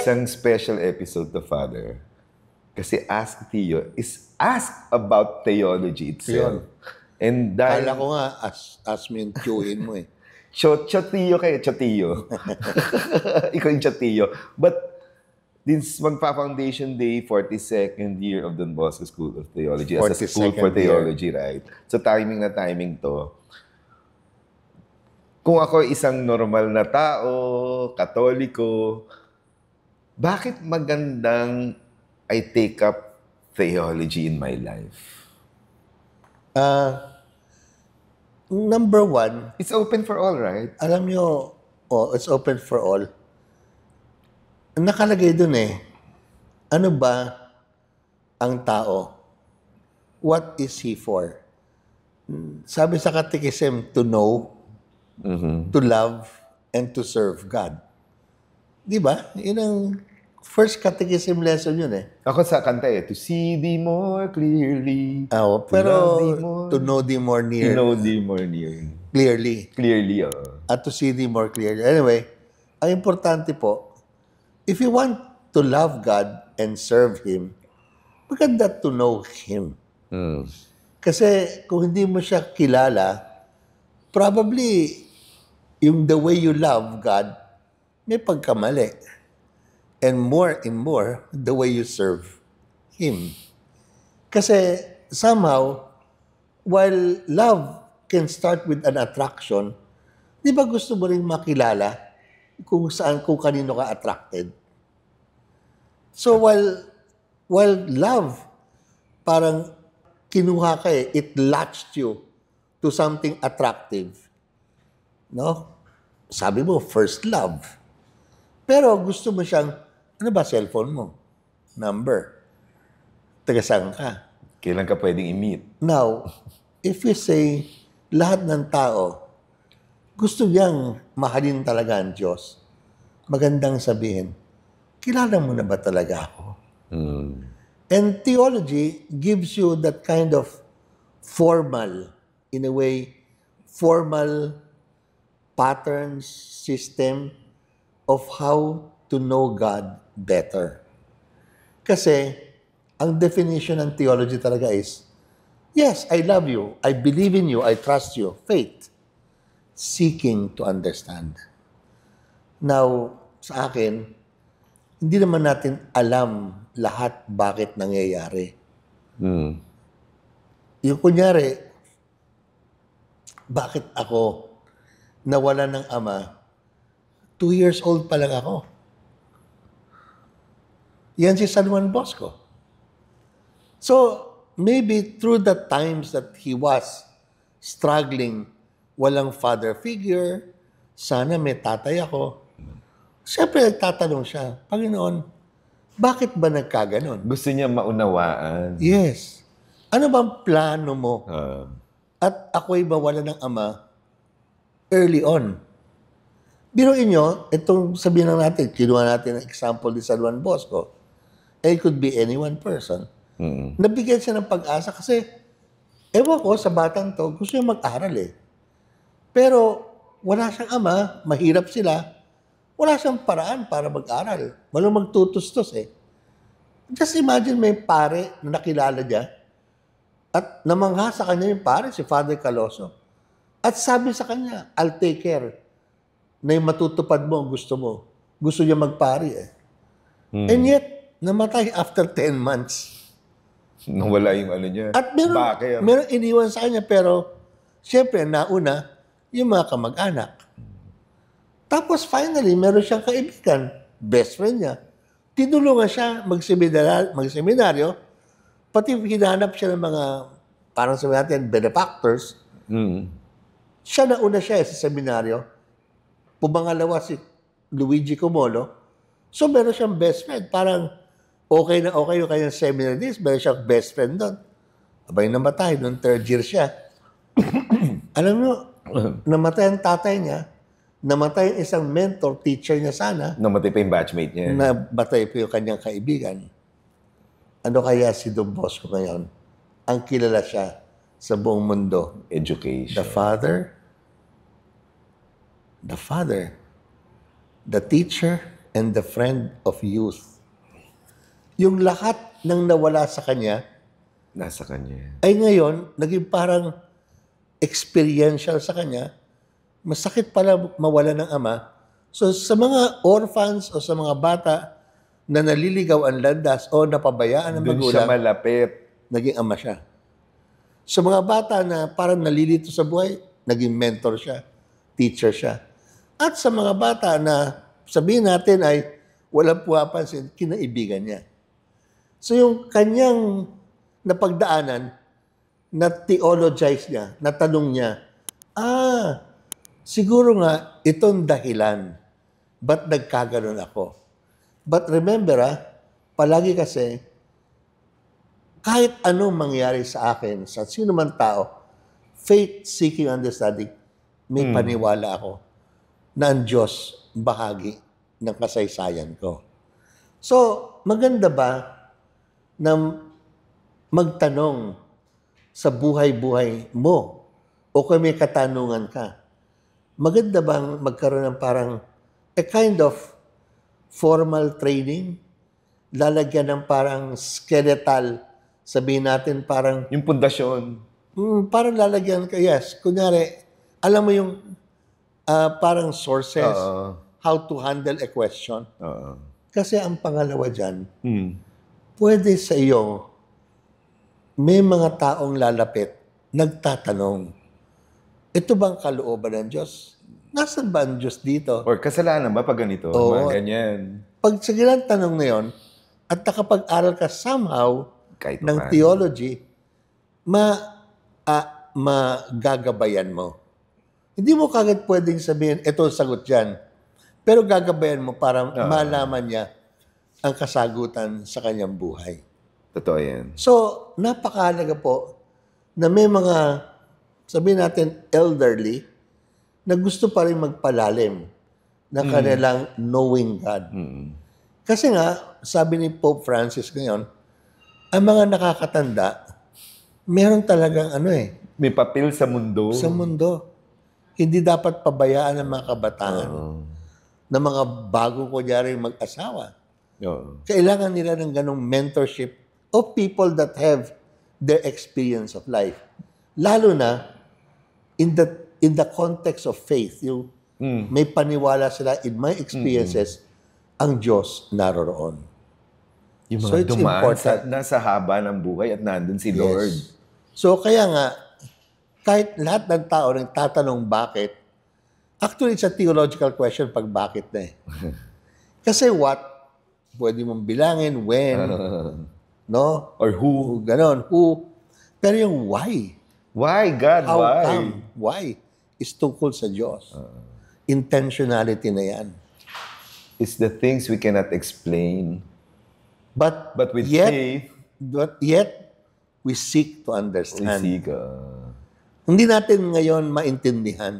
isang special episode to Father. Kasi Ask Tio is ask about theology itself. And dahil... Kala ko nga, as mo yung cuein mo eh. Chotiyo kayo, Chotiyo. Ikaw yung Chotiyo. But this magpa-Foundation Day, 42nd year of Don Bosco School of Theology. As a school for theology, right? So timing na timing to. Kung ako isang normal na tao, Katoliko, bakit magandang I take up theology in my life? Number one, it's open for all, right? Alam nyo, it's open for all. Nakalagay dun eh, ano ba ang tao? What is he for? Sabi sa Catechism, to know, to love, and to serve God. Di ba? Yun ang first Catechism lesson yun eh. Ako sa kanta eh, to see thee more clearly. Pero to know thee more near. To know thee more near. Clearly. Clearly, At to see thee more clearly. Anyway, ang importante po, if you want to love God and serve Him, maganda to know Him. Kasi kung hindi mo siya kilala, probably the way you love God, may pagkamali. And more, the way you serve Him. Kasi somehow, while love can start with an attraction, di ba gusto mo rin makilala kung kanino ka attracted? So while love, parang kinuha ka eh, it latched you to something attractive. No? Sabi mo, first love. Pero gusto mo siyang, ano ba cellphone mo? Number. Taga saan ka? Kailan ka pwedeng i-meet? Now, if you say, lahat ng tao, gusto niyang mahalin talaga ang Diyos, magandang sabihin, kilala mo na ba talaga ako? And theology gives you that kind of formal, in a way, formal patterns, system of how to know God better. Kasi, ang definition ng theology talaga is, yes, I love you, I believe in you, I trust you, faith, seeking to understand. Now, sa akin, hindi naman natin alam lahat bakit nangyayari. Yung kunyari, bakit ako nawala ng ama, 2 years old pa lang ako. Yan si San Juan Bosco. So, maybe through the times that he was struggling, walang father figure, sana may tatay ako. Siyempre, nagtatanong siya, Panginoon, bakit ba nagkaganon? Gusto niya maunawaan. Yes. Ano bang plano mo? At ako'y mawala ng ama early on. Biruin nyo, itong sabihin lang natin, kinuha natin ang example ni San Juan Bosco. It could be any one person. Nabigyan siya ng pag-asa kasi, ewan ko, sa batang to, gusto niya mag-aral eh. Pero, wala siyang ama, mahirap sila, wala siyang paraan para mag-aral. Walang magtutustos eh. Just imagine may pare na nakilala niya at namangha sa kanya yung pare, si Father Caloso. At sabi sa kanya, I'll take care na yung matutupad mo ang gusto mo. Gusto niya magpari eh. And yet, namatay after 10 months. Nawala yung ano niya. At meron iniwan sa kanya, pero siyempre, nauna, yung mga kamag-anak. Tapos finally, meron siyang kaibigan, best friend niya. Tinulungan siya magseminaryo, pati hinanap siya ng mga, parang sabi natin, benefactors. Siya nauna siya sa seminaryo. Pumangalawa si Luigi Comolo. So meron siyang best friend. Parang okay na okay yung kanyang seminar days, meron siyang best friend doon. Abay namatay, noong 3rd year siya. Alam mo, namatay ang tatay niya, namatay ang isang mentor, teacher niya sana. Namatay pa yung batchmate niya. Namatay pa yung kanyang kaibigan. Ano kaya si Don Bosco ngayon? Ang kilala siya sa buong mundo. Education. The father, the teacher, and the friend of youth. Yung lahat ng nawala sa kanya Nasa kanya. ay ngayon naging parang experiential sa kanya. Masakit pala mawala ng ama. So sa mga orphans o sa mga bata na naliligaw ang landas o napabayaan ng Doon siya magulang, malapit. naging ama siya. Sa mga bata na parang nalilito sa buhay, naging mentor siya, teacher siya. At sa mga bata na sabihin natin ay walang puwapansin, kinaibigan niya. So yung kanyang napagdaanan, na-theologize niya, natanong niya, siguro nga itong dahilan, ba't nagkaganon ako? But remember, palagi kasi, kahit anong mangyari sa akin, sa sino man tao, faith-seeking understanding, may paniwala ako na ang Diyos bahagi ng kasaysayan ko. So, maganda ba na magtanong sa buhay-buhay mo o kung may katanungan ka? Maganda bang magkaroon ng parang a kind of formal training? Lalagyan ng parang skeletal, sabihin natin parang Yung pundasyon. parang lalagyan ka, yes. Kunyari, alam mo yung parang sources, how to handle a question. Kasi ang pangalawa dyan, pwede sa iyo, may mga taong lalapit, nagtatanong, ito bang kalooban ng Diyos? Nasaan ba ang Diyos dito? Or kasalanan ba pag ganito? Oo. Mga ganyan. Pag sa gilang tanong na yun, at nakapag-aral ka somehow Kahit ng paano. theology, magagabayan mo. Hindi mo kagad pwedeng sabihin, ito ang sagot dyan. Pero gagabayan mo para malaman niya ang kasagutan sa kanyang buhay. Totoo yan. So, napakahalaga po na may mga, sabihin natin, elderly, na gusto pa rin magpalalim ng kanilang knowing God. Kasi nga, sabi ni Pope Francis ngayon, ang mga nakakatanda, meron talagang May papel sa mundo. sa mundo. Hindi dapat pabayaan ng mga kabataan na mga bago kunyari mag-asawa. Oo. Kailangan nila ng ganong mentorship of people that have their experience of life. Lalo na in the context of faith, yung may paniwala sila, in my experiences, ang Diyos naroroon. Yung So, mga it's dumaan important. nasa haba ng buhay at nandun si Lord. Yes. So, kaya nga, kahit lahat ng tao nagtatanong bakit, actually, it's a theological question pag bakit na eh. Kasi what? Pwede mong bilangin, when, no? Or who? Ganon, who. Pero yung why, Why, God? how why? come, why, is tungkol sa Diyos. Intentionality na yan. It's the things we cannot explain. But with yet, faith, we seek to we understand. seek. Hindi natin ngayon maintindihan.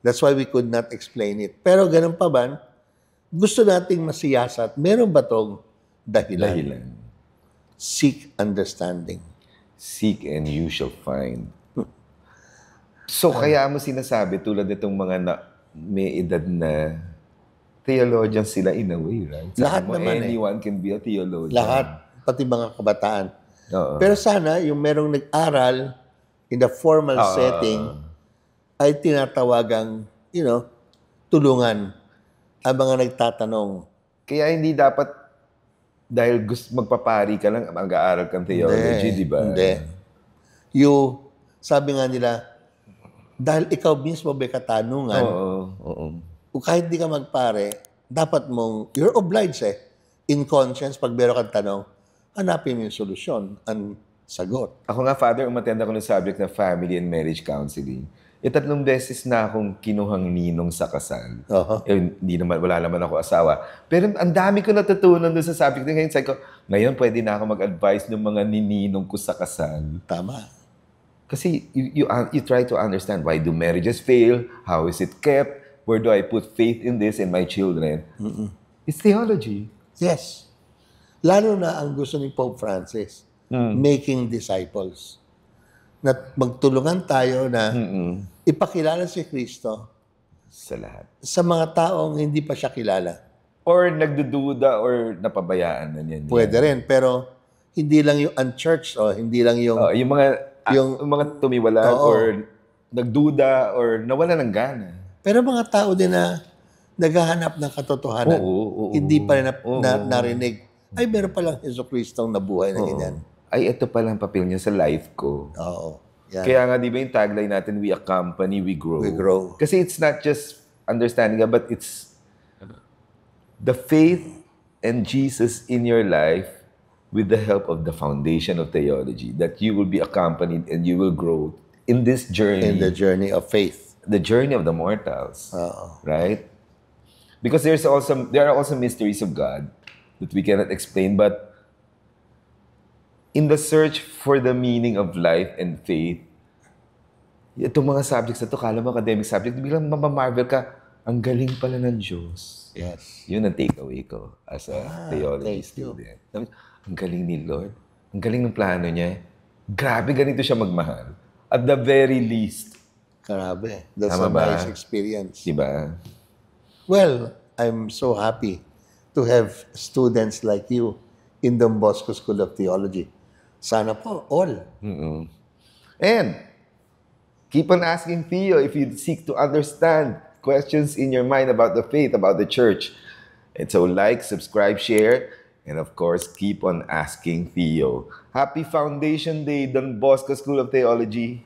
That's why we could not explain it. Pero ganun pa ba, gusto nating masiyasat, meron ba tong dahilan? Seek understanding. Seek and you shall find. So, kaya mo sinasabi, tulad nitong mga may edad na theologians sila in a way, right? Lahat Sabi mo, naman anyone can be a theologian. Lahat, pati mga kabataan. Oo. Pero sana, yung merong nag-aral in the formal setting, ay tinatawagang, tulungan ang mga nagtatanong. Kaya hindi dapat, dahil magpapari ka lang, mag-aaral kang theology, di ba? Hindi. Sabi nga nila, dahil ikaw mismo may katanungan, Oo. kung kahit di ka magpare, dapat mong, you're obliged in conscience, pag meron kang tanong, hanapin mo yung solusyon, ang sagot. Ako nga, Father, umattend ako ng subject na family and marriage counseling. 3 beses na akong kinuhang ninong sa kasal. Wala naman ako asawa. Pero ang dami ko natutunan doon sa subject na ngayon. Sabi ko, ngayon pwede na ako mag-advise ng mga nininong ko sa kasal. Tama. Kasi you try to understand, why do marriages fail? How is it kept? Where do I put faith in this in my children? It's theology. Yes. Lalo na ang gusto ni Pope Francis, making disciples. Na magtulungan tayo na ipakilala si Kristo sa lahat. sa mga taong hindi pa siya kilala. Or nagdududa or napabayaan na niyan. Pwede rin, pero hindi lang yung unchurched o hindi lang yung... Yung mga tumiwala or nagduda or nawala ng gana. Pero mga tao din na naghahanap ng katotohanan, hindi pa rin narinig, ay meron palang Jesucristong nabuhay na ganyan. Ay, ito palang papel niya sa life ko. Oo. Yan. Kaya nga, di ba yung tagline natin, we accompany, we grow. We grow. Kasi it's not just understanding, but it's the faith and Jesus in your life with the help of the foundation of theology, that you will be accompanied and you will grow in this journey. In the journey of faith. The journey of the mortals. Oo. Right? Because there are also mysteries of God that we cannot explain, but in the search for the meaning of life and faith, itong mga subjects na ito, kala mo academic subject, biglang mamamarvel ka, ang galing pala ng Diyos. Yes. Yun ang takeaway ko as a theology student. Ang galing ni Lord. Ang galing ng plano niya. Grabe, ganito siya magmahal. At the very least. Grabe. That's Tama a ba? nice experience. Diba? Well, I'm so happy to have students like you in Don Bosco School of Theology. Sana po, all. And keep on asking Theo if you seek to understand questions in your mind about the faith, about the church. And so like, subscribe, share, and of course, keep on asking Theo. Happy Foundation Day, Don Bosco School of Theology.